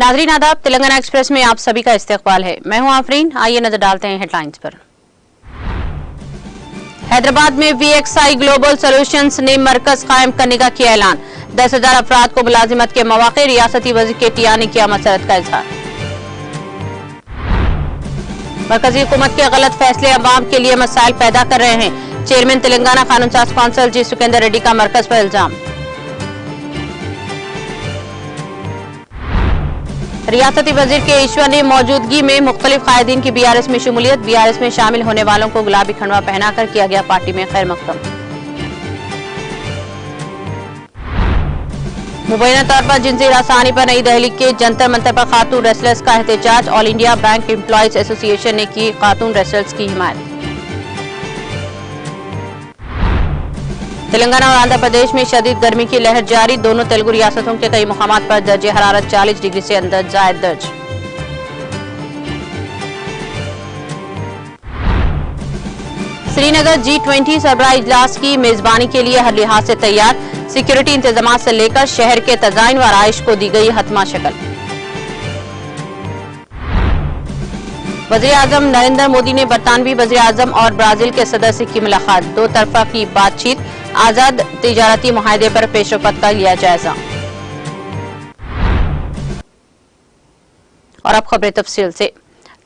नाज़रीन आदाब, तेलंगाना एक्सप्रेस में आप सभी का इस्तकबाल है। मैं हूं आफरीन। आइए नजर डालते हैं हेडलाइंस पर। हैदराबाद में VXI ग्लोबल सॉल्यूशंस ने मरकज कायम करने का किया ऐलान। 10,000 अफराद को मुलाजिमत के मौके। रियासती वज़ीर KTR ने किया मसरत का इजहार। मरकजी हुकूमत के गलत फैसले अवाम के लिए मसाइल पैदा कर रहे हैं। चेयरमैन तेलंगाना कानून साज कौंसिल G. सुकेंदर रेड्डी का मरकज पर इल्जाम। रियासती वजीर के ईश्वर ने मौजूदगी में मुख्तलिफ कायदीन की BRS में शमूलियत। BRS में शामिल होने वालों को गुलाबी खंडवा पहनाकर किया गया पार्टी में खैर मकदम। मुबैना तौर पर जिनसी हरासानी पर नई दिल्ली के जंतर मंतर पर खातून रेसलर्स का एहतजाज। All India bank employees association ने की खातून रेसलर्स की हिमायत। तेलंगाना और आंध्र प्रदेश में शदीद गर्मी की लहर जारी। दोनों तेलुगु रियासतों के कई मुकामात पर दर्जे हरारत 40 डिग्री से अंदर जायद दर्ज। श्रीनगर G20 सरबराह इजलास की मेजबानी के लिए हर लिहाज से तैयार। सिक्योरिटी इंतजाम से लेकर शहर के तजाइन व आराइश को दी गई हतमा शक्ल। वज़ीर आज़म नरेंद्र मोदी ने बरतानवी वज़ीर आज़म और ब्राजील के सदर से की मुलाकात। दो तरफा की बातचीत, आजाद तिजारती मुआहदे पर पेशरफ्त का लिया जायजा। और अब खबरें तफसील से।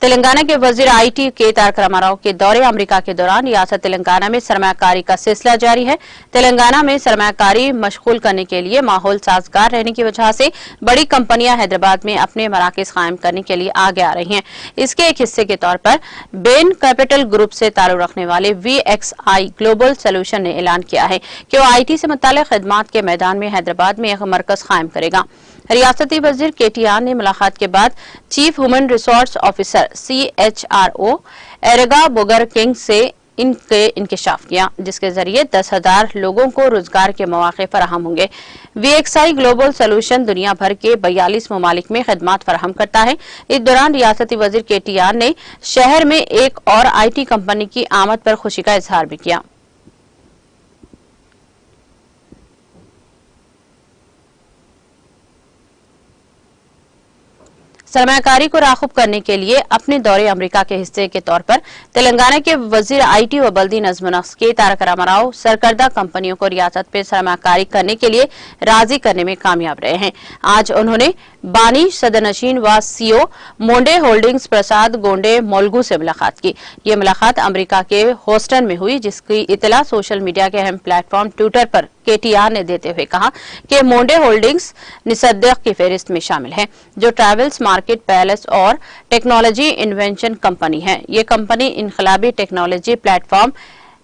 तेलंगाना के वजीर IT के तारक रामाराव के दौरे अमेरिका के दौरान रियासत तेलंगाना में सरमायाकारी का सिलसिला जारी है। तेलंगाना में सरमायाकारी मशगूल करने के लिए माहौल साजगार रहने की वजह से बड़ी कंपनियां हैदराबाद में अपने मराकज कायम करने के लिए आगे आ रही हैं। इसके एक हिस्से के तौर पर बेन कैपिटल ग्रुप से ताल्लुक रखने वाले VXI ग्लोबल सोल्यूशन ने ऐलान किया है कि वो IT से मुताल्लिक खिदमात के मैदान में हैदराबाद में एक मरकज कायम करेगा। रियासती वजीर KTR ने मुलाकात के बाद chief human resource officer CHRO एरेगा बोगर किंग से इंकशाफ किया, जिसके जरिए 10,000 लोगों को रोजगार के मौके फराहम होंगे। VXI ग्लोबल सोल्यूशन दुनिया भर के 42 ममालिक में खिदमात फराहम करता है। इस दौरान रियासती वजीर KTR ने शहर में एक और IT कंपनी की आमद पर खुशी का इजहार भी किया। सरमायाकारी को राग़िब करने के लिए अपने दौरे अमेरिका के हिस्से के तौर पर तेलंगाना के वजीर IT व बल्दी नज़्म नक्श के तारक रामाराव सरकर्दा कंपनियों को रियासत पे सरमायाकारी करने के लिए राजी करने में कामयाब रहे हैं। आज उन्होंने बानी सदरनशीन व CEO मोंडे होल्डिंग्स प्रसाद गोंडे मोल्गू से मुलाकात की। ये मुलाकात अमेरिका के होस्टन में हुई, जिसकी इतला सोशल मीडिया के अहम प्लेटफॉर्म ट्विटर पर KTR ने देते हुए कहा कि मोंडे होल्डिंग्स निसद्दीक की फहरिस्त में शामिल है, जो ट्रैवल्स मार्केट पैलेस और टेक्नोलॉजी इन्वेंशन कंपनी है। ये कंपनी इनकलाबी टेक्नोलॉजी प्लेटफॉर्म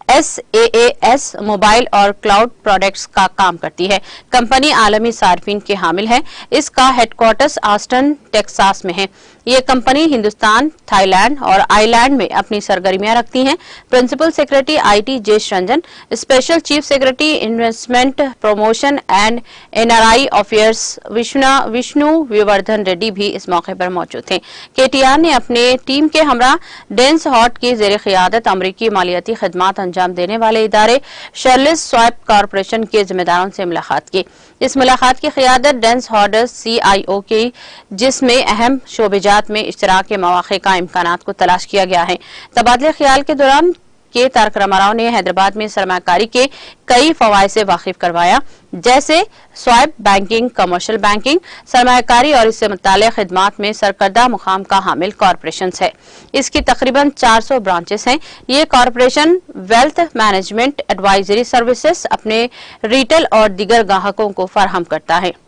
SaaS मोबाइल और क्लाउड प्रोडक्ट्स का काम करती है। कंपनी आलमी सार्फिन के हामिल है। इसका हेडक्वार्टर्स ऑस्टिन टेक्सास में है। ये कंपनी हिंदुस्तान, थाईलैंड और आयरलैंड में अपनी सरगर्मियां रखती हैं। Principal secretary IT Jaish Ranjan, special chief secretary investment promotion and NRI affairs Vishnu Vivardhan Reddy भी इस मौके पर मौजूद थे। KTR ने अपने टीम के हमरा डेंस हॉट की जेर क़ियादत अमरीकी मालियाती खिदमात अंजाम देने वाले इदारे शर्लिस स्वाइप कॉरपोरेशन के जिम्मेदारों से मुलाकात की। इस मुलाकात की क़ियादत डेंस हॉट CIO की, जिसमें अहम शोबेजात में इश्तराक के मौके का इम्कानात को तलाश किया गया है। तबादले ख्याल के दौरान के तारक रामाराव ने हैदराबाद में सरमायाकारी के कई फवायद से वाकिफ करवाया, जैसे स्वाइप बैंकिंग, कमर्शियल बैंकिंग, सरमायाकारी और इससे मुताल्लिक़ खिदमात में सरकर्दा मुकाम का हामिल कॉरपोरेशन है। इसकी तकरीबन 400 ब्रांचेस हैं। ये corporation wealth management advisory services अपने रिटेल और दीगर ग्राहकों को फराहम करता है।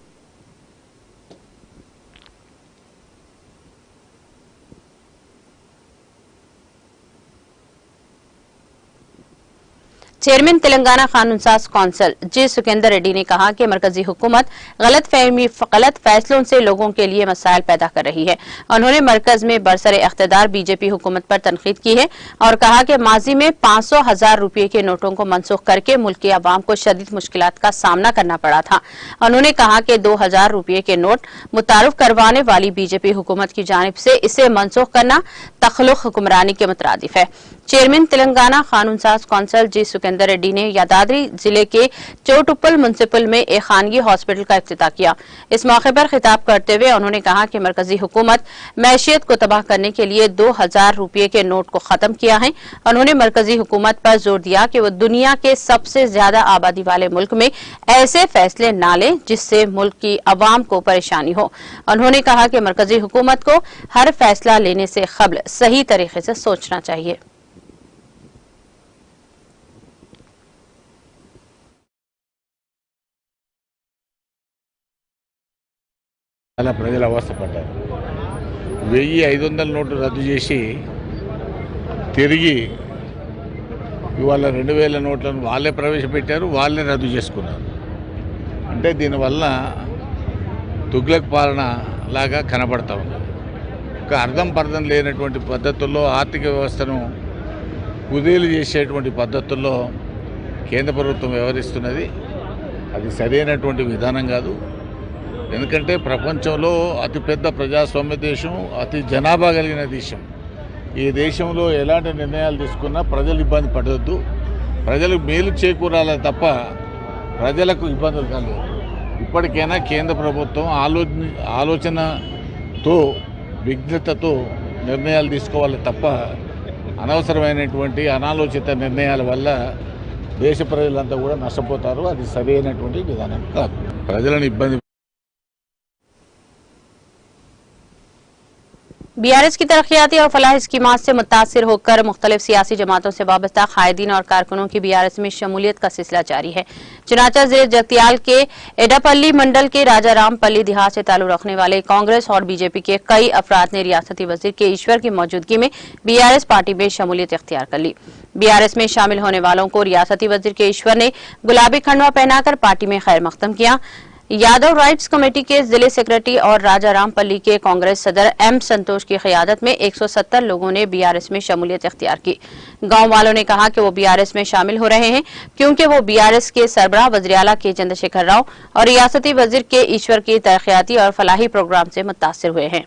चेयरमैन तेलंगाना कानून साज कौंसिल G. सुकेंदर रेड्डी ने कहा कि मरकजी हुकूमत गलत फैसलों से लोगों के लिए मसाइल पैदा कर रही है। उन्होंने मरकज में बरसरे इख्तिदार BJP हुकूमत पर तनकीद की है और कहा कि माजी में 500,000 रुपये के नोटों को मनसूख करके मुल्क की आवाम को शदीद मुश्किलात का सामना करना पड़ा था। उन्होंने कहा कि 2,000 रुपये के नोट मुतारुफ करवाने वाली BJP हुकूमत की जानिब से इसे मनसूख करना तख्लुक हुक्मरानी के मुतरादिफ है। चेयरमैन तेलंगाना कानून साज कौंसल जी सुकेंदर रेड्डी ने यादाद्री जिले के चोटुप्पल म्युनिसिपल में एक खानगी हॉस्पिटल का इफ्तिताह किया। इस मौके पर खिताब करते हुए उन्होंने कहा कि मरकजी हुकूमत मैशियत को तबाह करने के लिए 2000 रुपये के नोट को खत्म किया है। उन्होंने मरकजी हुकूमत पर जोर दिया कि वो दुनिया के सबसे ज्यादा आबादी वाले मुल्क में ऐसे फैसले न ले जिससे मुल्क की अवाम को परेशानी हो। उन्होंने कहा कि मरकजी हुकूमत को हर फैसला लेने से कबल सही तरीके से सोचना चाहिए। చాలా ప్రజలు అవస్థపడ్డారు. 1500 నోటు రద్దు చేసి తిరిగి ఇవాళ 2000 నోట్లను వాళ్ళే ప్రవేశపెట్టారు, వాళ్ళే రద్దు చేసుకున్నారు. అంటే దీనివల్ల తుగ్లక్ పాలన లాగా కనబడతా ఉంది. ఒక అర్థం పర్థం లేనటువంటి పద్ధతుల్లో ఆర్థిక వ్యవస్థను కుదేలు చేసేటువంటి పద్ధతుల్లో కేంద్ర ప్రభుత్వం వ్యవహరిస్తున్నది. అది సరైనటువంటి విధానం కాదు. ఎందుకంటే ప్రపంచంలో అతిపెద్ద ప్రజాస్వామ్య దేశం, అతి జనాభా కలిగిన దేశం. ఈ దేశంలో ఎలాంటి నిర్ణయాలు తీసుకున్నా ప్రజలు ఇబ్బంది పడవద్దు, ప్రజలకు మేలు చేకూరాలి తప్ప ప్రజలకు ఇబ్బందులు కలగదు. ఇప్పటికైనా కేంద్ర ప్రభుత్వం ఆలోచనతో విఘ్నతతో నిర్ణయాలు తీసుకోవాలి తప్ప అనవసరమైనటువంటి అనాలోచిత నిర్ణయాల వల్ల దేశ ప్రజలంతా కూడా నష్టపోతారు. అది సరైనటువంటి విధానం కాదు. ప్రజలను ఇబ్బంది बीआरएस की तरक्याती और फलाह स्कीमात से मुतासिर होकर मुख्तलिफ सियासी जमातों से वाबस्ता कायदीन और कारकुनों की बीआरएस में शमूलियत का सिलसिला जारी है। चुनाचा ज़ेर जगतियाल के एडापल्ली मंडल के राजा रामपल्ली देहात से ताल्लुक रखने वाले कांग्रेस और बीजेपी के कई अफराद ने रियासती वजीर के ईश्वर की मौजूदगी में बीआरएस पार्टी में शमूलियत इख्तियार कर ली। बीआरएस में शामिल होने वालों को रियासती वजीर के ईश्वर ने गुलाबी खंडवा पहनाकर पार्टी में खैर मकदम किया। यादव राइट्स कमेटी के जिले सेक्रेटरी और राजा रामपल्ली के कांग्रेस सदर एम संतोष की क़यादत में 170 लोगों ने बीआरएस में शमूलियत इख्तियार की। गांव वालों ने कहा कि वो बीआरएस में शामिल हो रहे हैं क्योंकि वो बीआरएस के सरबराह वज़ीर आला के चंद्रशेखर राव और रियासती वजीर के ईश्वर की तरक्याती और फलाही प्रोग्राम से मुतासिर हुए हैं।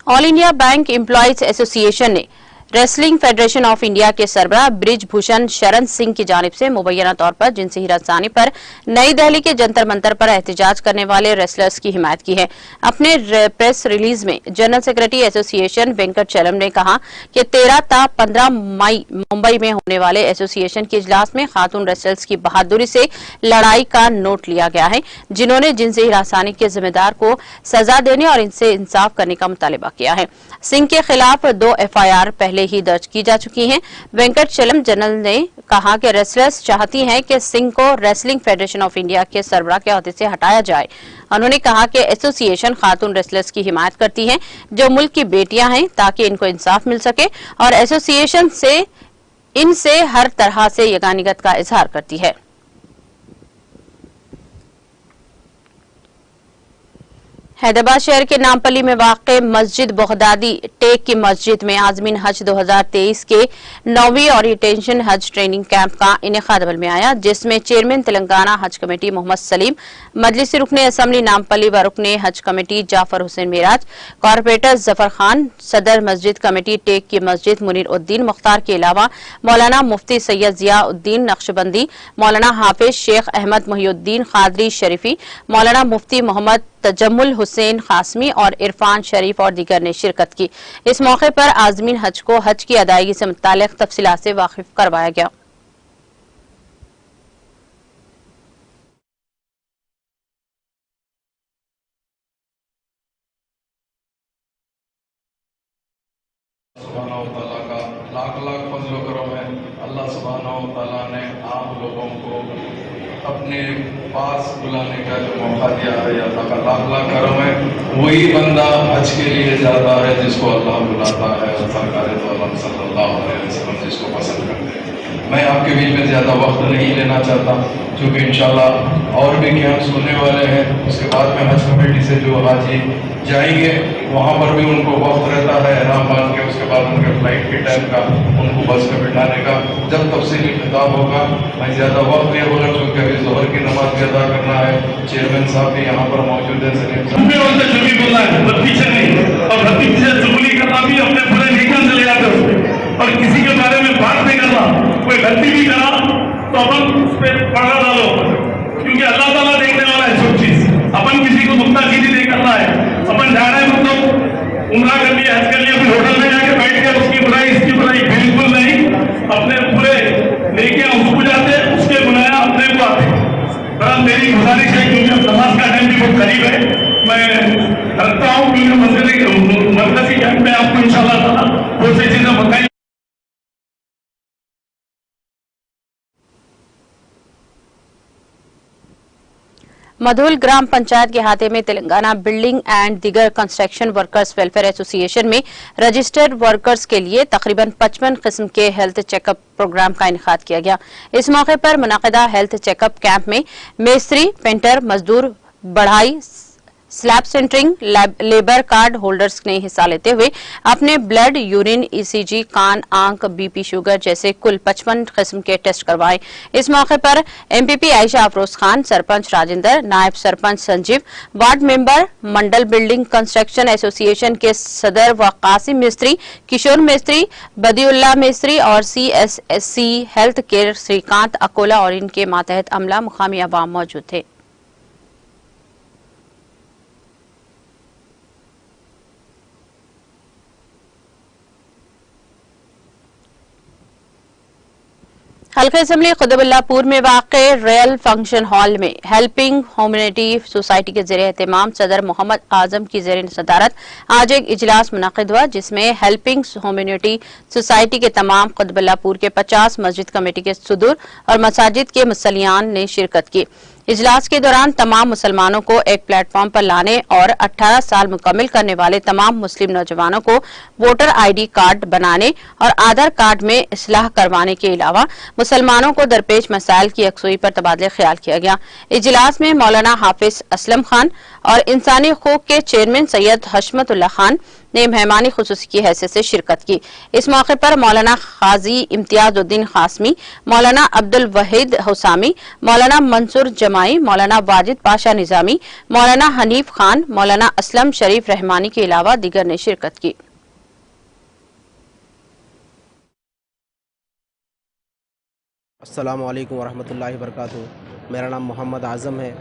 All India bank employees association ने रेसलिंग फेडरेशन ऑफ इंडिया के सरबराह ब्रिज भूषण शरण सिंह की जानिब से मुबैना तौर पर जिनसी हिरासानी पर नई दिल्ली के जंतर मंतर पर एहतजाज करने वाले रेसलर्स की हिमायत की है। अपने प्रेस रिलीज में जनरल सेक्रेटरी एसोसिएशन वेंकट चलम ने कहा कि 13 ता 15 मई मुंबई में होने वाले एसोसिएशन के इजलास में खातून रेसलर्स की बहादुरी से लड़ाई का नोट लिया गया है, जिन्होंने जिनसी हिरासानी के जिम्मेदार को सजा देने और इनसे इंसाफ करने का मुतालबा किया है। सिंह के खिलाफ 2 FIR पहले ही दर्ज की जा चुकी हैं। वेंकट चलम जनरल ने कहा कि रेसलर्स चाहती हैं कि सिंह को रेसलिंग फेडरेशन ऑफ इंडिया के सरबराह के ओहदे से हटाया जाए। उन्होंने कहा कि एसोसिएशन खातून रेसलर्स की हिमायत करती है जो मुल्क की बेटियां हैं ताकि इनको इंसाफ मिल सके और एसोसिएशन से इनसे हर तरह से यगानियत का इजहार करती है। हैदराबाद शहर के नामपल्ली में वाक़ मस्जिद बगदादी टेक की मस्जिद में आज़मीन हज 2023 के 9वीं ओरिएंटेशन हज ट्रेनिंग कैंप का इनेकाद अमल में आया, जिसमें चेयरमैन तेलंगाना हज कमेटी मोहम्मद सलीम, मजलिसी रुकने असम्बली नामपल्ली व रुकने हज कमेटी जाफर हुसैन मेराज, कॉरपोरेटर जफर खान, सदर मस्जिद कमेटी टेक की मस्जिद मुनीर उद्दीन मुख्तार के अलावा मौलाना मुफ्ती सैयद जिया उद्दीन नक्शबंदी, मौलाना हाफिज शेख अहमद मोहिउद्दीन कादरी शरीफी, मौलाना मुफ्ती मोहम्मद तजम्मुल हुसैन कासमी और इरफान शरीफ और दीगर ने शिरकत की। इस मौके पर आज़मीन हज को हज की अदायगी से मुताल्लिक़ तफसीलात से वाकिफ करवाया गया। लाख लाख फजल करम है। अल्लाह सुब्हानहू व तआला ने आप लोगों को अपने पास बुलाने का जो मौका दिया है, अल्लाह का लाख लाख करम है। वही बंदा हज के लिए जाता है जिसको अल्लाह बुलाता है और सरकार दो आलम सल्लल्लाहु अलैहि वसल्लम जिसको पसंद करते हैं। मैं आपके बीच में ज़्यादा वक्त नहीं लेना चाहता, क्योंकि इंशाल्लाह और भी कैंप्स होने वाले हैं। उसके बाद में हज कमेटी से जो हाजी जाएंगे वहाँ पर भी उनको वक्त रहता है एहराम बांध के, उसके बाद उनके फ्लाइट के टाइम का, उनको बस में बिठाने का। जब तफसीली खिताब होगा, मैं ज़्यादा वक्त लिए बगैर, चूँकि अभी ज़ोहर की नमाज भी अदा करना है। चेयरमैन साहब भी यहाँ पर मौजूद है, सलीम साहब। पीछे नहीं, और भतीजे से चुगली करना भी अपने पूरे निकल चले जाते उसमें, और किसी के बारे में बात नहीं करना। कोई गलती भी करा तो अपन उस पर पर्दा डालो, क्योंकि अल्लाह ताला देखने वाला है सब चीज। अपन किसी को नुक्ताचीनी नहीं करना है। अपन जा रहे हैं मतलब उम्रा कर लिया, हज कर लिया, फिर होटल में जाके बैठ के उसकी बुराई इसकी बुराई, बिल्कुल नहीं। अपने पूरे लेके उसको जाते, उसके बुलाया अपने को आते। मेरी गुजारिश है, क्योंकि अब नमाज का टाइम भी बहुत करीब है, मैं रखता हूँ, क्योंकि मरकजी कैंप में आपको इंशाल्लाह ताला बहुत सी चीजें बताई। मधुल ग्राम पंचायत के अहाते में तेलंगाना बिल्डिंग एंड दीगर कंस्ट्रक्शन वर्कर्स वेलफेयर एसोसिएशन में रजिस्टर्ड वर्कर्स के लिए तकरीबन 55 किस्म के हेल्थ चेकअप प्रोग्राम का इनेकाद किया गया। इस मौके पर मुनाकिदा हेल्थ चेकअप कैंप में मेस्त्री, पेंटर, मजदूर, बढ़ाई, slab centering, labour card holders ने हिस्सा लेते हुए अपने ब्लड, यूरिन, ईसीजी, कान, आंख, बीपी, शुगर जैसे कुल 55 किस्म के टेस्ट करवाए। इस मौके पर एमपीपी आयशा अफरोज खान, सरपंच राजेंद्र, नायब सरपंच संजीव, वार्ड मेंबर, मंडल बिल्डिंग कंस्ट्रक्शन एसोसिएशन के सदर व कासिम मिस्त्री, किशोर मिस्त्री, बदीउल्लाह मिस्त्री और CSSC health care Shrikant Akola और इनके मातहत अमला, मुकामी अवाम मौजूद थे। हल्का असम्बली खुदबुल्लापुर में वाक़े रॉयल फंक्शन हॉल में हेल्पिंग ह्यूमैनिटी सोसाइटी के ज़रिए एहतमाम सदर मोहम्मद आजम की ज़ेर सदारत आज एक इजलास मुनक़िद हुआ, जिसमें हेल्पिंग ह्यूमैनिटी सोसाइटी के तमाम खुदबुल्लापुर के 50 मस्जिद कमेटी के सदूर और मसाजिद के मुसल्लियान ने शिरकत की। इजलास के दौरान तमाम मुसलमानों को एक प्लेटफॉर्म पर लाने और 18 साल मुकम्मिल करने वाले तमाम मुस्लिम नौजवानों को वोटर आईडी कार्ड बनाने और आधार कार्ड में इस्लाह करवाने के अलावा मुसलमानों को दरपेश मसाइल की यकसुई पर तबादले ख्याल किया गया। इजलास में मौलाना हाफिज असलम खान और इंसानी हकूक के चेयरमैन सैयद हशमतुल्लाह खान ने मेहमानी खुसूसी की हैसियत से शिरकत की। इस मौके पर मौलाना खाजी इम्तियाजुद्दीन खासमी, मौलाना अब्दुल वहीद हुसामी, मौलाना मंसूर जमाई, मौलाना वाजिद पाशा निजामी, मौलाना हनीफ खान, मौलाना असलम शरीफ रहमानी के अलावा दीगर ने शिरकत की। अस्सलामु अलैकुम वरहमतुल्लाहि वबरकातुहू। मेरा नाम मोहम्मद आज़म है।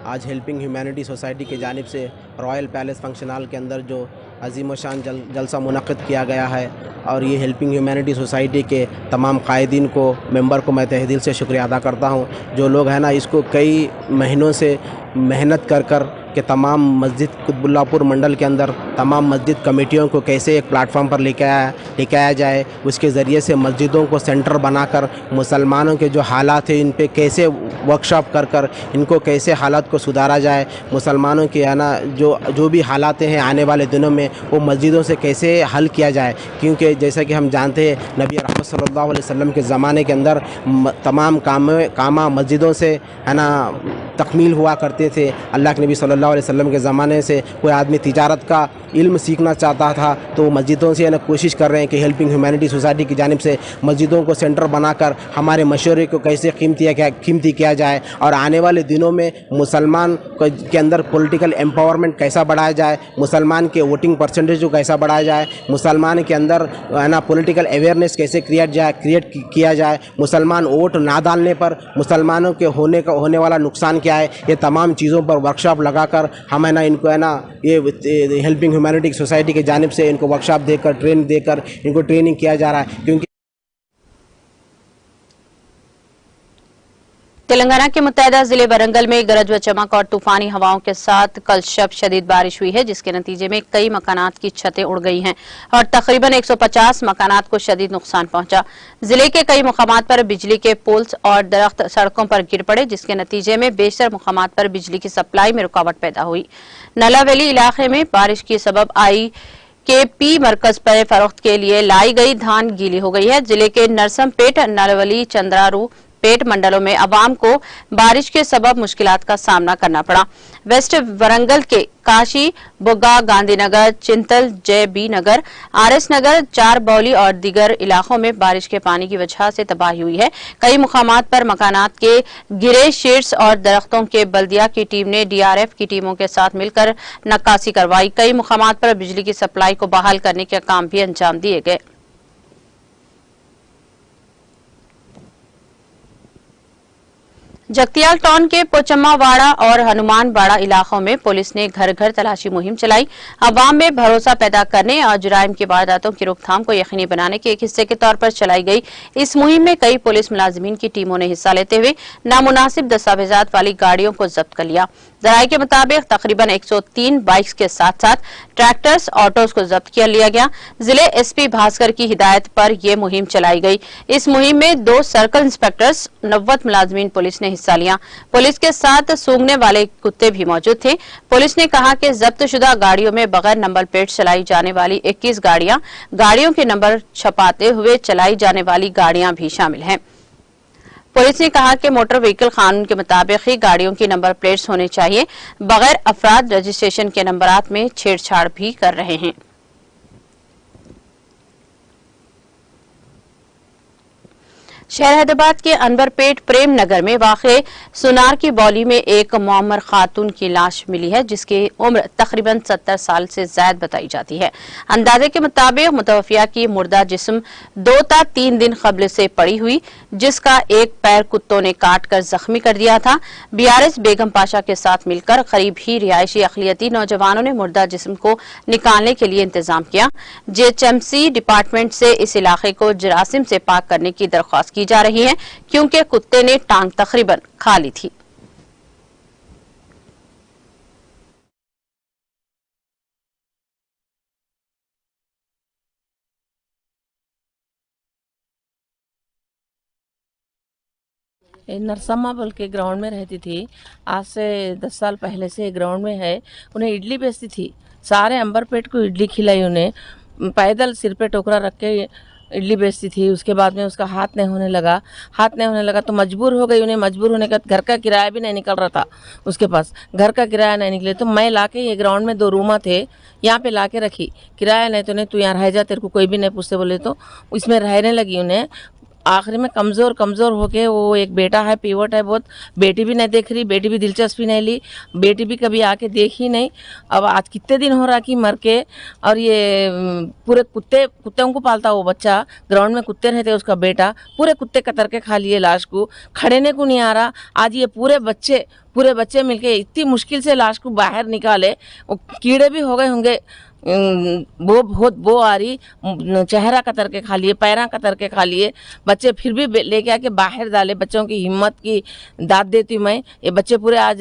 आज हेल्पिंग ह्यूमैनिटी सोसाइटी की जानिब से रॉयल पैलेस फंक्शन हॉल के अंदर जो अजीम शान जलसा मुनक़्क़िद किया गया है, और ये हेल्पिंग ह्यूमैनिटी सोसाइटी के तमाम कायदीन को, मेंबर को मैं तहे दिल से शुक्रिया अदा करता हूँ। जो लोग हैं ना, इसको कई महीनों से मेहनत कर कर के तमाम मस्जिद कुतुबुल्लापुर मंडल के अंदर तमाम मस्जिद कमेटियों को कैसे एक प्लेटफॉर्म पर लेके आया जाए, उसके ज़रिए से मस्जिदों को सेंटर बनाकर मुसलमानों के जो हालात हैं इन पे कैसे वर्कशॉप कर कर इनको कैसे हालात को सुधारा जाए, मुसलमानों के आना जो भी हालात हैं आने वाले दिनों में वो मस्जिदों से कैसे हल किया जाए। क्योंकि जैसा कि हम जानते हैं नबी रहमत सल्लल्लाहु अलैहि वसल्लम के ज़माने के अंदर तमाम कामा मस्जिदों से है ना तकमील हुआ करते थे। अल्लाह के नबी सल्लल्लाहु अलैहि वसल्लम के ज़माने से कोई आदमी तिजारत का इल्म सीखना चाहता था तो मस्जिदों से ना कोशिश कर रहे हैं कि हेल्पिंग ह्यूमैनिटी सोसाइटी की जानिब से मस्जिदों को सेंटर बनाकर हमारे मशवरे को कैसे कीमती किया जाए, और आने वाले दिनों में मुसलमान के अंदर पॉलिटिकल एम्पावरमेंट कैसा बढ़ाया जाए, मुसलमान के वोटिंग परसेंटेज को कैसा बढ़ाया जाए, मुसलमान के अंदर है ना पॉलिटिकल अवेयरनेस कैसे क्रिएट किया जाए, मुसलमान वोट ना डालने पर मुसलमानों के होने वाला नुकसान क्या है, ये तमाम चीज़ों पर वर्कशॉप लगाकर हमें ना इनको है ना ये हेल्पिंग ह्यूमैनिटी सोसाइटी की जानिब से इनको वर्कशॉप देकर इनको ट्रेनिंग किया जा रहा है। क्योंकि तेलंगाना के मुत्तहदा जिले वरंगल में गरज व चमक और तूफानी हवाओं के साथ कल शब शदीद बारिश हुई है, जिसके नतीजे में कई मकानात की छतें उड़ गई हैं और तकरीबन 150 मकानात को शदीद नुकसान पहुंचा। जिले के कई मुकामात पर बिजली के पोल्स और दरख्त सड़कों पर गिर पड़े, जिसके नतीजे में बेशतर मुकामात पर बिजली की सप्लाई में रुकावट पैदा हुई। नला वैली इलाके में बारिश के सबब आई के पी मरकज पर फरोख्त के लिए लाई गई धान गीली हो गई है। जिले के नरसमपेट, नलवली, चंद्रारू पेट मंडलों में अवाम को बारिश के सबब मुश्किलात का सामना करना पड़ा। वेस्ट वरंगल के काशी, बुग्गा, गांधीनगर, चिंतल, जय बी नगर, आरएस नगर, चार बौली और दीगर इलाकों में बारिश के पानी की वजह से तबाही हुई है। कई मुकामात पर मकानात के गिरे शीट्स और दरख्तों के बल्दिया की टीम ने डीआरएफ की टीमों के साथ मिलकर नक्काशी करवाई। कई मुकामात पर बिजली की सप्लाई को बहाल करने के काम भी अंजाम दिए गए। जगतियाल टाउन के पोचम्मावाड़ा और हनुमानवाड़ा इलाकों में पुलिस ने घर घर तलाशी मुहिम चलाई। अवाम में भरोसा पैदा करने और जुराइम की वारदातों की रोकथाम को यकीनी बनाने के एक हिस्से के तौर पर चलाई गई इस मुहिम में कई पुलिस मुलाजिमीन की टीमों ने हिस्सा लेते हुए नामुनासिब दस्तावेजात वाली गाड़ियों को जब्त कर लिया। जराये के मुताबिक तकरीबन 103 बाइक्स के साथ साथ ट्रैक्टर्स, ऑटोज को जब्त कर लिया गया। जिले एसपी भास्कर की हिदायत पर यह मुहिम चलाई गई। इस मुहिम में 2 सर्कल इंस्पेक्टर्स, 90 मुलाजमीन पुलिस ने हिस्सा लिया। पुलिस के साथ सूंघने वाले कुत्ते भी मौजूद थे। पुलिस ने कहा कि जब्त शुदा गाड़ियों में बगैर नंबर प्लेट चलाई जाने वाली 21 गाड़ियों के नंबर छपाते हुए चलाई जाने वाली गाड़ियां भी शामिल हैं। पुलिस ने कहा कि मोटर व्हीकल कानून के मुताबिक ही गाड़ियों की नंबर प्लेट्स होने चाहिए। बगैर अफराद रजिस्ट्रेशन के नंबरात में छेड़छाड़ भी कर रहे हैं। शहर हैदराबाद के अनवरपेट प्रेम नगर में वाक़े सुनार की बौली में एक मुअम्मर खातून की लाश मिली है, जिसकी उम्र तकरीबन 70 साल से ज्यादा बताई जाती है। अंदाजे के मुताबिक मुतवफ़िया की मुर्दा जिस्म 2 ता 3 दिन कबल से पड़ी हुई, जिसका एक पैर कुत्तों ने काट कर जख्मी कर दिया था। बीआरएस बेगम पाशा के साथ मिलकर करीब ही रिहायशी अक़लियती नौजवानों ने मुर्दा जिस्म को निकालने के लिए इंतजाम किया। जेएचएमसी डिपार्टमेंट से इस इलाके को जरासीम से पाक करने की दरख्वास्त की जा रही है, क्योंकि कुत्ते ने टांग तकरीबन खा ली थी। नरसम्मा बोल के ग्राउंड में रहती थी। आज से 10 साल पहले से ग्राउंड में है। उन्हें इडली बेचती थी। सारे अंबरपेट को इडली खिलाई। उन्हें पैदल सिर पे टोकरा रख के इडली बेचती थी। उसके बाद में उसका हाथ नहीं होने लगा तो मजबूर हो गई। उन्हें मजबूर होने का घर का किराया भी नहीं निकल रहा था। उसके पास घर का किराया नहीं निकले तो मैं लाके ये ग्राउंड में 2 रूमा थे, यहाँ पे लाके रखी। किराया नहीं तो नहीं, तू यहाँ रह जा, तेरे को कोई भी नहीं पूछते बोले तो इसमें रहने लगी। उन्हें आखिरी में कमज़ोर होके, वो एक बेटा है, पीवट है बहुत, बेटी भी नहीं देख रही, बेटी भी दिलचस्पी नहीं ली, बेटी भी कभी आके देखी नहीं। अब आज कितने दिन हो रहा कि मर के, और ये पूरे कुत्तों को पालता वो बच्चा, ग्राउंड में कुत्ते रहते, उसका बेटा पूरे कुत्ते कतर के खा लिए लाश को, खड़ेने को नहीं आ रहा। आज ये पूरे बच्चे मिलके इतनी मुश्किल से लाश को बाहर निकाले। वो कीड़े भी हो गए होंगे, वो बहुत बो आ रही, चेहरा कतर के खा लिए, पैरा कतर के खा लिए। बच्चे फिर भी लेके आके बाहर डाले। बच्चों की हिम्मत की दाद देती हूँ मैं। ये बच्चे पूरे आज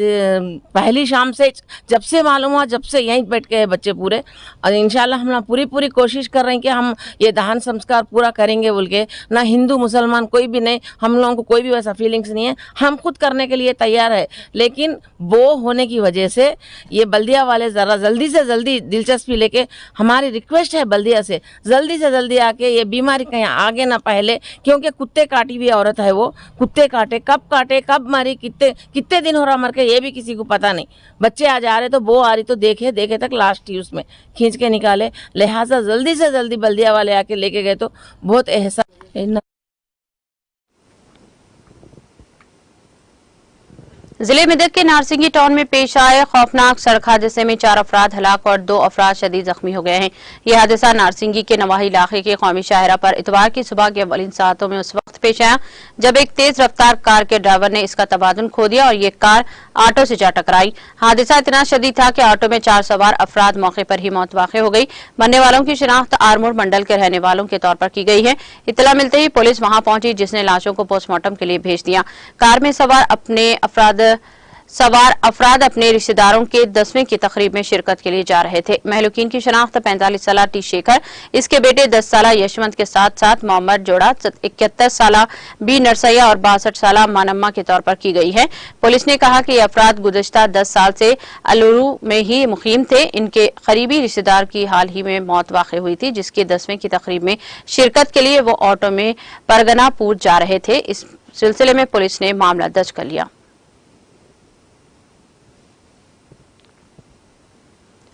पहली शाम से, जब से मालूम हुआ, जब से यहीं बैठ के बच्चे पूरे, और इंशाल्लाह हम पूरी कोशिश कर रहे हैं कि हम ये दहन संस्कार पूरा करेंगे बोल के। ना हिंदू मुसलमान कोई भी नहीं, हम लोगों को कोई भी वैसा फीलिंग्स नहीं है, हम खुद करने के लिए तैयार है। लेकिन वो होने की वजह से ये बल्दिया वाले ज़रा जल्दी से जल्दी दिलचस्पी लेके, हमारी रिक्वेस्ट है बल्दिया से जल्दी आके ये बीमारी कहीं आगे ना पहले, क्योंकि कुत्ते काटी हुई औरत है। वो कुत्ते काटे कब मरी, कितने दिन हो रहा मर के, ये भी किसी को पता नहीं। बच्चे आज आ रहे तो वो आ रही तो देखे तक लास्ट थी, उसमें खींच के निकाले। लिहाजा जल्दी से जल्दी बल्दिया वाले आके लेके गए तो बहुत एहसास। जिले मेदक के नारसिंगी टाउन में पेश आए खौफनाक सड़क हादसे में 4 अफराद हलाक और 2 अफराद शदीद जख्मी हो गए हैं। यह हादसा नारसिंगी के नवाही इलाके के कौमी शाहरा पर इतवार की सुबह के अवलिन सातों में उस वक्त पेश आया जब एक तेज रफ्तार कार के ड्राइवर ने इसका तवाज़ुन खो दिया और ये कार ऑटो से जा टकराई। हादसा इतना शदीद था कि ऑटो में 4 सवार अफराद मौके पर ही मौत वाक़ हो गई। मरने वालों की शिनाख्त आरमूर मंडल के रहने वालों के तौर पर की गई है। इत्तला मिलते ही पुलिस वहां पहुंची, जिसने लाशों को पोस्टमार्टम के लिए भेज दिया। कार में सवार अपने अफराद सवार अफराद अपने रिश्तेदारों के 10वें की तकरीब में शिरकत के लिए जा रहे थे। महलूकीन की शनाख्त 45 साल टी शेखर, इसके बेटे 10 साल यशवंत के साथ साथ मोहम्मद जोड़ा, 71 साल बी नरसैया और 62 साल मानम्मा के तौर पर की गई है। पुलिस ने कहा कि ये अफराद गुज़श्ता 10 साल से अलुरू में ही मुकीम थे। इनके करीबी रिश्तेदार की हाल ही में मौत वाक़ई हुई थी, जिसके 10वें की तकरीब में शिरकत के लिए वो ऑटो में परगनापुर जा रहे थे। इस सिलसिले में पुलिस ने मामला दर्ज कर लिया।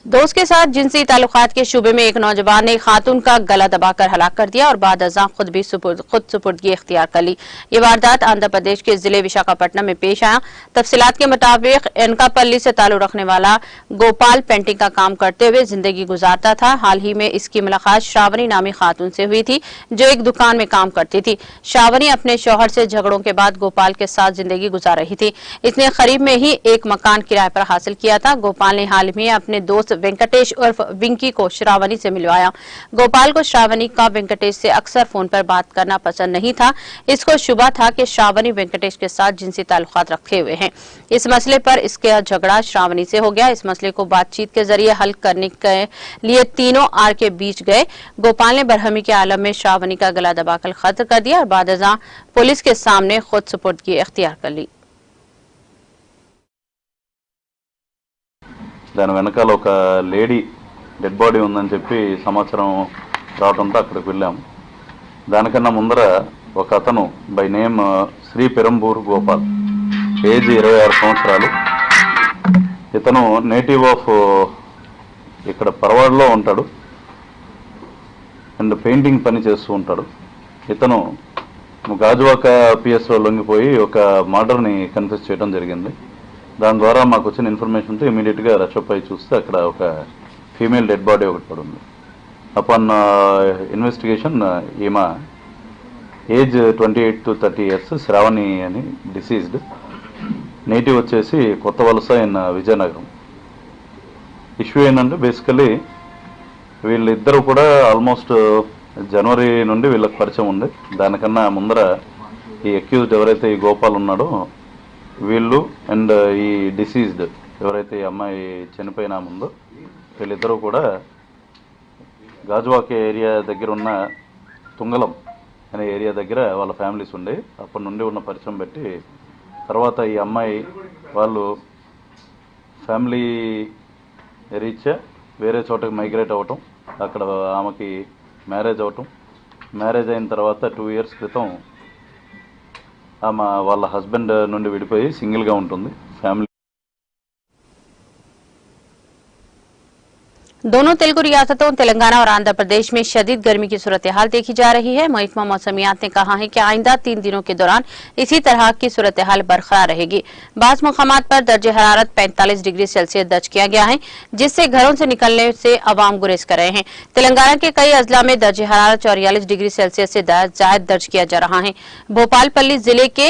दोस्त के साथ जिनसी ताल्लुकात के शुबे में एक नौजवान ने खातून का गला दबाकर हलाक कर दिया और बाद अज़ां खुद सुपुर्दगी इख्तियार कर ली। ये वारदात आंध्र प्रदेश के जिले विशाखापट्टनम में पेश आया। तफसीलात के मुताबिक एनकापल्ली से ताल्लुक रखने वाला गोपाल पेंटिंग का काम करते हुए जिंदगी गुजारता था। हाल ही में इसकी मुलाकात श्रावणी नामी खातून से हुई थी, जो एक दुकान में काम करती थी। श्रावणी अपने शौहर से झगड़ों के बाद गोपाल के साथ जिंदगी गुजार रही थी। इसने करीब में ही एक मकान किराए पर हासिल किया था। गोपाल ने हाल में अपने दोस्त वेंकटेश उर्फ विंकी को श्रावणी से मिलवाया। गोपाल को श्रावणी का वेंकटेश से अक्सर फोन पर बात करना पसंद नहीं था। इसको शुबा था कि श्रावणी वेंकटेश के साथ जिनसी ताल्लुकात रखे हुए हैं। इस मसले पर इसका झगड़ा श्रावणी से हो गया। इस मसले को बातचीत के जरिए हल करने के लिए तीनों आर के बीच गए। गोपाल ने बरहमी के आलम में श्रावणी का गला दबाकर कत्ल कर दिया और बाद अज़ां पुलिस के सामने खुद सुपुर्दगी इख्तियार कर ली। దాని వెనకాల ఒక లేడీ డెడ్ బాడీ ఉందని చెప్పి సమాచారం రావడంతో అక్కడికి వెళ్ళాము. దానికన్నా ముందర ఒక అతను by name Sri Perambur Gopal, age 26 సంవత్సరాలు. ఇతను నేటివ్ ఆఫ్ ఇక్కడ పరవాడలో ఉంటాడు అండ్ పెయింటింగ్ పని చేస్తూ ఉంటాడు. ఇతను గాజువాక పిఎస్లో లొంగిపోయి ఒక మర్డర్ని కన్ఫెస్ చేయడం జరిగింది. దాని ద్వారా మాకు వచ్చిన ఇన్ఫర్మేషన్తో ఇమీడియట్గా రషప్ అయి చూస్తే అక్కడ ఒక ఫీమేల్ డెడ్ బాడీ ఒకటి పడి ఉంది. అపాన్ ఇన్వెస్టిగేషన్ ఈమె ఏజ్ 28 to 30 years, శ్రావణి అని, డిసీజ్డ్, నేటివ్ వచ్చేసి కొత్త వలస ఇన్ విజయనగరం. ఇష్యూ ఏంటంటే బేసికలీ వీళ్ళిద్దరూ కూడా ఆల్మోస్ట్ జనవరి నుండి వీళ్ళకి పరిచయం ఉంది. దానికన్నా ముందర ఈ అక్యూజ్డ్ ఎవరైతే ఈ గోపాల్ ఉన్నాడో వీళ్ళు అండ్ ఈ డిసీజ్డ్ ఎవరైతే ఈ అమ్మాయి చనిపోయినా ముందో వీళ్ళిద్దరూ కూడా గాజువాక ఏరియా దగ్గర ఉన్న తుంగలం అనే ఏరియా దగ్గర వాళ్ళ ఫ్యామిలీస్ ఉండే. అప్పటి నుండి ఉన్న పరిచయం బట్టి తర్వాత ఈ అమ్మాయి వాళ్ళు ఫ్యామిలీ రీత్యా వేరే చోటకి మైగ్రేట్ అవ్వటం, అక్కడ ఆమెకి మ్యారేజ్ అవ్వటం. మ్యారేజ్ అయిన తర్వాత 2 years క్రితం ఆమె వాళ్ళ హస్బెండ్ నుండి విడిపోయి సింగిల్గా ఉంటుంది. ఫ్యామిలీ दोनों तेलुगु रियासतों तेलंगाना और आंध्र प्रदेश में शदीद गर्मी की सूरत हाल देखी जा रही है। महकमा मौसमियात ने कहा है कि आइंदा 3 दिनों के दौरान इसी तरह की सूरत हाल बरकरार रहेगी। बाज़ मुकामात पर दर्जे हरारत 45 डिग्री सेल्सियस दर्ज किया गया है, जिससे घरों से निकलने से अवाम गुरेज कर रहे हैं। तेलंगाना के कई अजला में दर्जे हरारत 44 डिग्री सेल्सियस से जायद दर्ज किया जा रहा है। भोपालपल्ली जिले के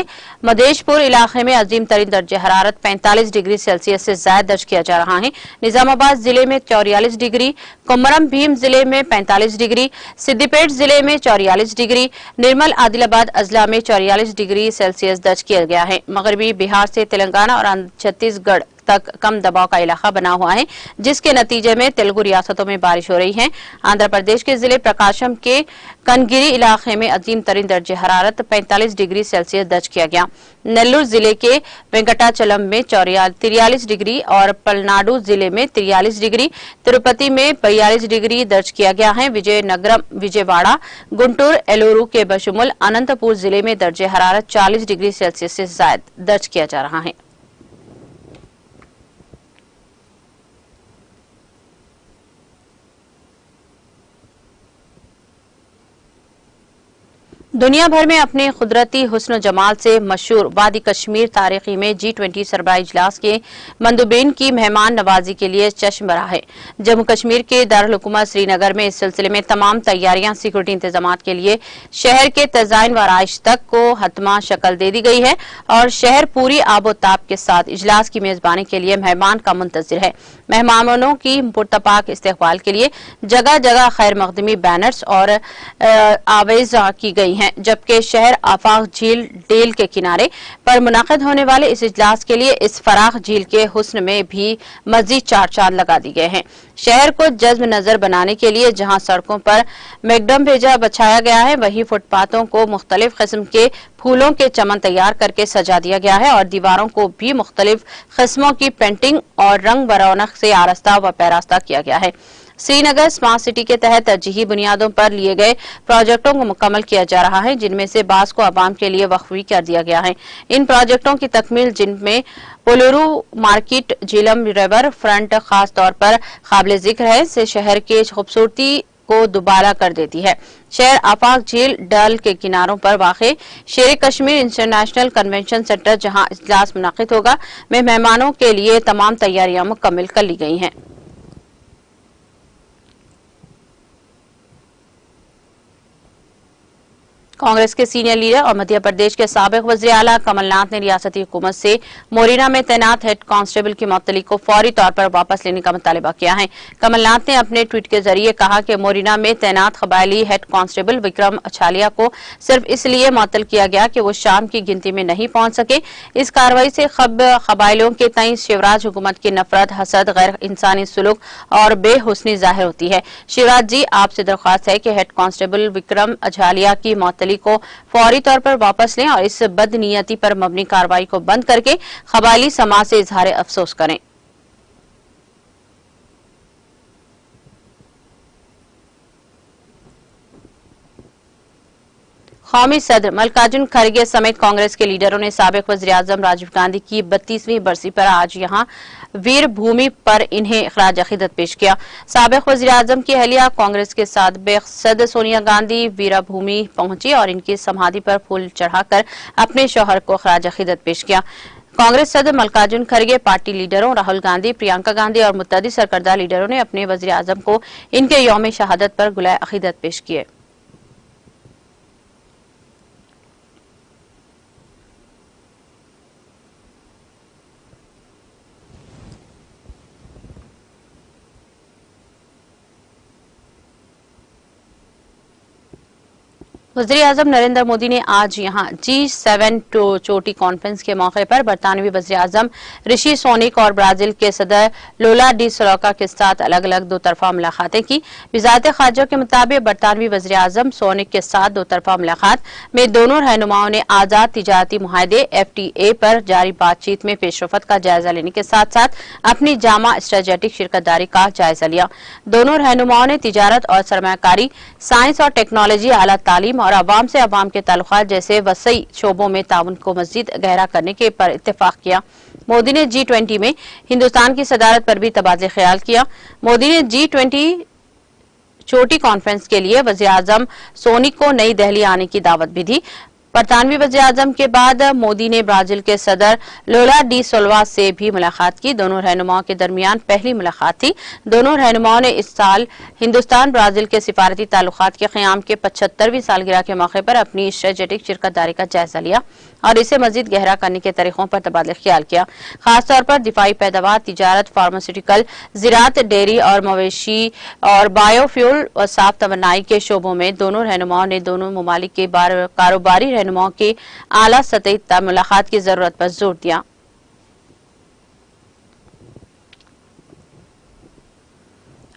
मदेशपुर इलाके में अजीम तरीन दर्जे हरारत 45 डिग्री सेल्सियस से जायद दर्ज किया जा रहा है। निजामाबाद जिले में 44 डिग्री, कोमरम भीम जिले में 45 डिग्री, सिद्दीपेट जिले में 44 डिग्री, निर्मल आदिलाबाद अजला में 44 डिग्री सेल्सियस दर्ज किया गया है। मगरबी बिहार से तेलंगाना और छत्तीसगढ़ तक कम दबाव का इलाका बना हुआ है, जिसके नतीजे में तेलुगु रियासतों में बारिश हो रही है। आंध्र प्रदेश के जिले प्रकाशम के कनगिरी इलाके में अजीम तरीन दर्जे हरारत 45 डिग्री सेल्सियस दर्ज किया गया। नेल्लूर जिले के वेंकटाचलम में 43 डिग्री और पलनाडु जिले में 43 डिग्री, तिरुपति में 42 डिग्री दर्ज किया गया है। विजयनगरम, विजयवाड़ा, गुंटूर, एलूरू के बशमुल अनंतपुर जिले में दर्जे हरारत 40 डिग्री सेल्सियस से ज्यादा दर्ज किया जा रहा है। दुनिया भर में अपने कुदरती हुस्न जमाल से मशहूर वादी कश्मीर तारीखी में G20 सरबराह इजलास के मंदुबीन की मेहमान नवाजी के लिए चश्म बरा है। जम्मू कश्मीर के दारुल हुकूमत श्रीनगर में इस सिलसिले में तमाम तैयारियां सिक्योरिटी इंतजाम के लिए शहर के तजाइन व आराइश तक को हतमा शक्ल दे दी गई है और शहर पूरी आबोताब के साथ इजलास की मेजबानी के लिए मेहमान का मुंतजिर है। मेहमानों की पुरतपाक इस्तकबाल के लिए जगह जगह खैर मकदमी बैनर्स और आवेज़ की गई है। हैं, जबकि शहर आफाक झील डेल के किनारे पर मुनाकिद होने वाले इस इजलास के लिए इस फराख झील के हुस्न में भी मजीद चार चांद लगा दिए गए हैं। शहर को जज्ब नजर बनाने के लिए जहां सड़कों पर मैकडम भेजा बछाया गया है, वहीं फुटपाथों को मुख्तलिफ किस्म के फूलों के चमन तैयार करके सजा दिया गया है और दीवारों को भी मुख्तलिफ किस्मों की पेंटिंग और रंग बरौनक से आरस्ता व पैरास्ता किया गया है। श्रीनगर स्मार्ट सिटी के तहत तरजीही बुनियादों पर लिए गए प्रोजेक्टों को मुकम्मल किया जा रहा है, जिनमें से बास को आवाम के लिए वक्फ भी कर दिया गया है। इन प्रोजेक्टों की तकमील, जिनमें पोलोरू मार्केट, झीलम रिवर फ्रंट खास तौर पर काबिल जिक्र है, से शहर की खूबसूरती को दोबारा कर देती है। शहर आफाक झील डल के किनारों पर वाक़े शेर कश्मीर इंटरनेशनल कन्वेंशन सेंटर, जहां इजलास मुनाकिद होगा, में मेहमानों के लिए तमाम तैयारियां मुकम्मल कर ली गई हैं। कांग्रेस के सीनियर लीडर और मध्य प्रदेश के साबिक वज़ीर आला कमलनाथ ने रियासती हुकूमत से मोरिना में तैनात हेड कांस्टेबल की मुअत्तली को फौरी तौर पर वापस लेने का मुतालबा किया है। कमलनाथ ने अपने ट्वीट के जरिए कहा कि मोरिना में तैनात कबायली हेड कांस्टेबल विक्रम अछालिया को सिर्फ इसलिए मुअत्तल किया गया कि वो शाम की गिनती में नहीं पहुंच सके। इस कार्रवाई से कबायलों के तई शिवराज हुकूमत की नफरत, हसद, गैर इंसानी सुलूक और बेहुस्नी जाहिर होती है। शिवराज जी, आपसे दरख्वास्त है कि हेड कांस्टेबल विक्रम अछालिया की मुअत्तली को फौरी तौर पर वापस लें और इस बदनीयती पर मबनी कार्रवाई को बंद करके कबायली समाज से इजहार अफसोस करें। कौमी सदर मल्लिकार्जुन खड़गे समेत कांग्रेस के लीडरों ने साबिक वज़ीर-ए-आज़म राजीव गांधी की 32वीं बरसी पर आज यहां वीर भूमि पर इन्हें खराज अकीदत पेश किया। साबिक वज़ीर-ए-आज़म की अहलिया कांग्रेस के साबिक सदर सोनिया गांधी वीरा भूमि पहुंची और इनकी समाधि पर फूल चढ़ाकर अपने शौहर को खराज अकीदत पेश किया। कांग्रेस सदर मल्लिकार्जुन खड़गे, पार्टी लीडरों राहुल गांधी, प्रियंका गांधी और मुत्तदी सरकर्दा लीडरों ने अपने वज़ीर-ए-आज़म को इनके यौम शहादत पर गुलाए अकीदत पेश किए। वज़ीर-ए-आज़म नरेंद्र मोदी ने आज यहां G7 चोटी कॉन्फ्रेंस के मौके पर बरतानवी वज़ीर-ए-आज़म ऋषि सोनिक और ब्राजील के सदर लोला डी सिल्वा के साथ अलग अलग दो तरफा मुलाकातें की। वज़ारत ख़ारजा के मुताबिक बरतानवी वज़ीर-ए-आज़म सोनिक के साथ दो तरफा मुलाकात में दोनों रहनुमाओं ने आज़ाद तिजारती मुआहदे FTA पर जारी बातचीत में पेशरफ्त का जायजा लेने के साथ साथ अपनी जामा स्ट्रेटेजिक शिरकतदारी का जायजा लिया। दोनों रहनुमाओं ने तिजारत और सरमायाकारी, साइंस और टेक्नोलॉजी, आला तालीम और अवाम से अवाम के ताल्लुकात जैसे वसई शोबों में ताउन को मजीद गहरा करने के पर इत्तेफाक किया। मोदी ने G20 में हिंदुस्तान की सदारत पर भी तबादले ख्याल किया। मोदी ने G20 चोटी कॉन्फ्रेंस के लिए वज़ीर-ए-आज़म सोनिक को नई दिल्ली आने की दावत भी दी। बरतानवी वज़ीर-ए-आज़म के बाद मोदी ने ब्राजील के सदर लोला डी सिल्वा से भी मुलाकात की। दोनों रहनुमाओं के दरमियान पहली मुलाकात थी। दोनों रहनुमाओं ने इस साल हिंदुस्तान ब्राजील के सिफारती ताल्लुकात के क़याम के 75वीं सालगिरह के मौके पर अपनी स्ट्रेटेजिक शिरकतदारी का जायजा लिया और इसे मजीद गहरा करने के तरीकों पर तबादला ख्याल किया। खासतौर पर दिफाई पैदावार, तिजारत, फार्मास्यूटिकल, ज़राअत, डेयरी और मवेशी और बायोफ्यूल और साफ तवानाई के शोबों में दोनों रहनुमाओं ने दोनों ममालिक के कारोबारी रहनुमाओं के आला सतही मुलाकात की जरूरत पर जोर दिया।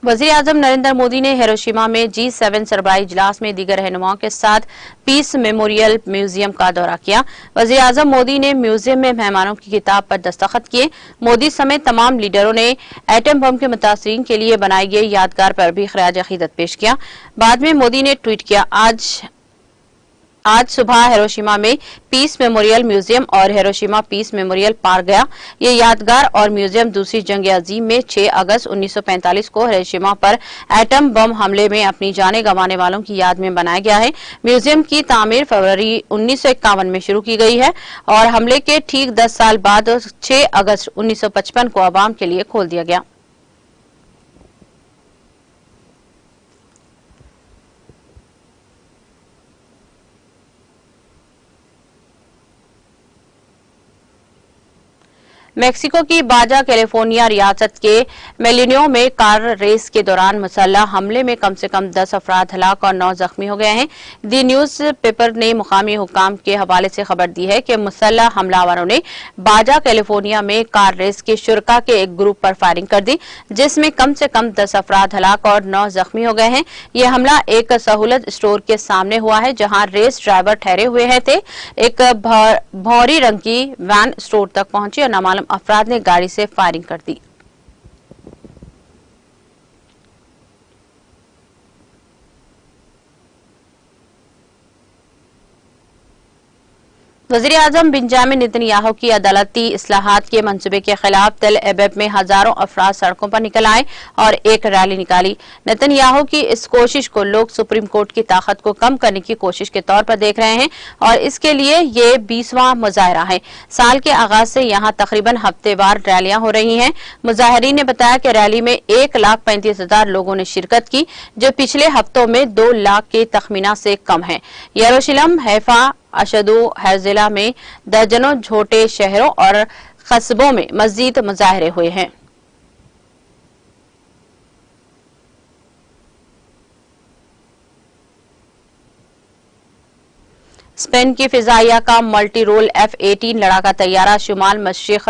वज़ीर-ए-आज़म नरेंद्र मोदी ने हिरोशिमा में G7 सरबराही इजलास में दीगर रहनुमाओं के साथ पीस मेमोरियल म्यूजियम का दौरा किया। वज़ीर-ए-आज़म मोदी ने म्यूजियम में मेहमानों की किताब पर दस्तखत किए। मोदी समेत तमाम लीडरों ने एटम बम के मुतासरीन के लिए बनाई गई यादगार पर भी खराज अकीदत पेश किया। बाद में मोदी ने ट्वीट किया, आज सुबह हिरोशिमा में पीस मेमोरियल म्यूजियम और हिरोशिमा पीस मेमोरियल पार्क गया। ये यादगार और म्यूजियम दूसरी जंग अजीम में 6 अगस्त 1945 को हिरोशिमा पर एटम बम हमले में अपनी जानें गंवाने वालों की याद में बनाया गया है। म्यूजियम की तामीर फरवरी 1951 में शुरू की गई है और हमले के ठीक 10 साल बाद 6 अगस्त 1955 को आवाम के लिए खोल दिया गया। मेक्सिको की बाजा कैलिफोर्निया रियासत के मेलिनो में कार रेस के दौरान मुसल्लह हमले में कम से कम 10 अफराद हलाक और 9 जख्मी हो गए हैं। दी न्यूज पेपर ने मुकामी हुकाम के हवाले से खबर दी है कि मुसल्लह हमलावरों ने बाजा कैलिफोर्निया में कार रेस के शुरका के एक ग्रुप पर फायरिंग कर दी, जिसमें कम से कम 10 अफराद हलाक और 9 जख्मी हो गए हैं। यह हमला एक सहूलत स्टोर के सामने हुआ है, जहां रेस ड्राइवर ठहरे हुए थे। एक भौरी रंग की वैन स्टोर तक पहुंची और नामालूम अफराद ने गाड़ी से फायरिंग कर दी। वज़ीर आज़म बेंजामिन नेतन्याहू की अदालती इस्लाहात के मंसूबे के खिलाफ तेल अबीब में हजारों अफराद सड़कों पर निकल आए और एक रैली निकाली। नेतन्याहू की इस कोशिश को लोग सुप्रीम कोर्ट की ताकत को कम करने की कोशिश के तौर पर देख रहे हैं और इसके लिए ये 20वां मुजाहरा है। साल के आगाज से यहाँ तकरीबन हफ्तेवार रैलियां हो रही हैं। मुजाहरीन ने बताया कि रैली में 1,35,000 लोगों ने शिरकत की, जो पिछले हफ्तों में 2 लाख के तखमीना से कम है। यरूशलेम, हैफा, अशदो, हैजिला में दर्जनों छोटे शहरों और कस्बों में मजीद मुजाहरे हुए हैं। स्पेन की फिजाइया का मल्टी रोल F-18 लड़ाका तैयारा शुमाल मशरिक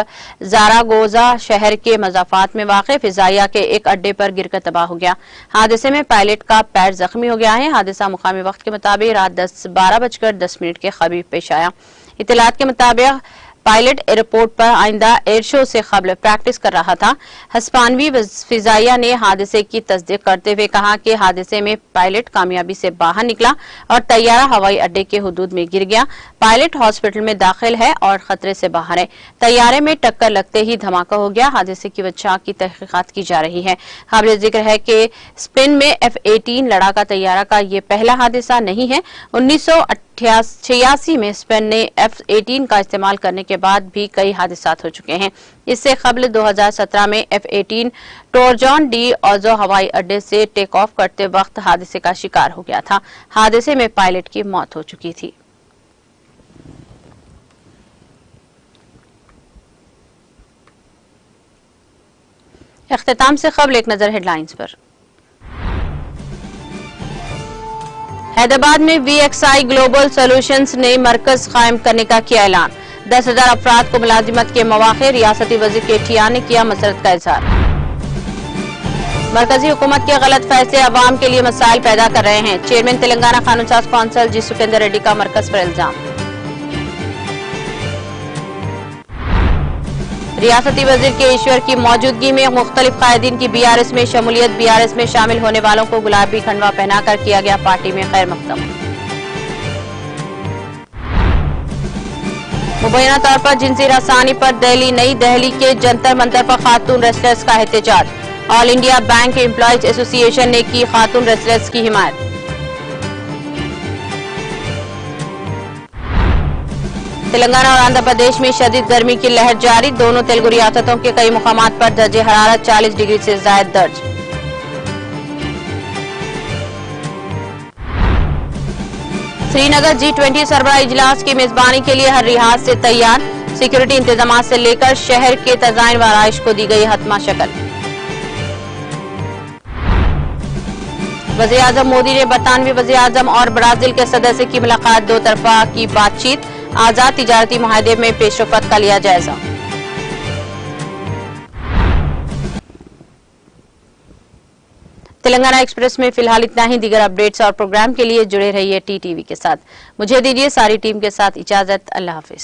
ज़ारागोजा शहर के मज़ाफात में वाक़ फिजाइया के एक अड्डे पर गिरकर तबाह हो गया। हादसे में पायलट का पैर जख्मी हो गया है। हादसा मुकामी वक्त के मुताबिक रात 12:10 के करीब पेश आया। इत्तलात के मुताबिक पायलट एयरपोर्ट पर आइंदा एयर शो से कबल प्रैक्टिस कर रहा था। हिस्पानवी फिजाइया ने हादसे की तस्दीक करते हुए कहा कि हादसे में पायलट कामयाबी से बाहर निकला और तैयारा हवाई अड्डे के हुदूद में गिर गया। पायलट हॉस्पिटल में दाखिल है और खतरे से बाहर है। तैयारे में टक्कर लगते ही धमाका हो गया। हादसे की वजह की तहकीकात की जा रही है। काबिल जिक्र है कि स्पेन में F-18 लड़ाका तैयारा का ये पहला हादसा नहीं है। 1986 में स्पेन ने F-18 का इस्तेमाल करने के बाद भी कई हादसात हो चुके हैं। इससे कबल 2017 में F-18 टोरजॉन डी ओजो हवाई अड्डे से टेक ऑफ करते वक्त हादसे का शिकार हो गया था। हादसे में पायलट की मौत हो चुकी थी। इख्तिताम से कबल एक नजर हेडलाइंस पर। हैदराबाद में VXI ग्लोबल सॉल्यूशंस ने मरकज कायम करने का किया ऐलान। 10,000 अफराद को मुलाजिमत के मौके। रियासती वजीर KTR ने किया मसरत का इजहार। मरकजी हुकूमत के गलत फैसले अवाम के लिए मसाइल पैदा कर रहे हैं। चेयरमैन तेलंगाना कानून साज कौंसिल जी सुखेंदर रेड्डी का मरकज पर इल्जाम। रियासती वजीर के ईश्वर की मौजूदगी में मुख्तलिफ कायदीन की BRS में शमूलियत। BRS में शामिल होने वालों को गुलाबी खंडवा पहनाकर किया गया पार्टी में खैर मकदम। मुबैना तौर पर जिनसी रसानी पर नई दिल्ली के जंतर मंतर पर खातून रेसलर्स का एहतजाज। All India bank employees association ने की खातून रेसलर्स की हिमायत। तेलंगाना और आंध्र प्रदेश में शदीद गर्मी की लहर जारी। दोनों तेलुगु रियासतों के कई मुकामात पर दर्जे हरारत 40 डिग्री से ज्यादा दर्ज। श्रीनगर G20 सरबराह इजलास की मेजबानी के लिए हर लिहाज से तैयार। सिक्योरिटी इंतजाम से लेकर शहर के तज़ाइन व आराइश को दी गई हतमा शक्ल। वज़ीर आज़म मोदी ने बरतानवी वज़ीर आज़म और ब्राजील के सदस्य की मुलाकात। 2 तरफा की बातचीत। आजाद तिजारती मुआहदे में पेशरफ्त का लिया जायजा। तेलंगाना एक्सप्रेस में फिलहाल इतना ही। दीगर अपडेट्स और प्रोग्राम के लिए जुड़े रहिए TTV के साथ। मुझे दीजिए सारी टीम के साथ इजाजत। अल्लाह हाफिज।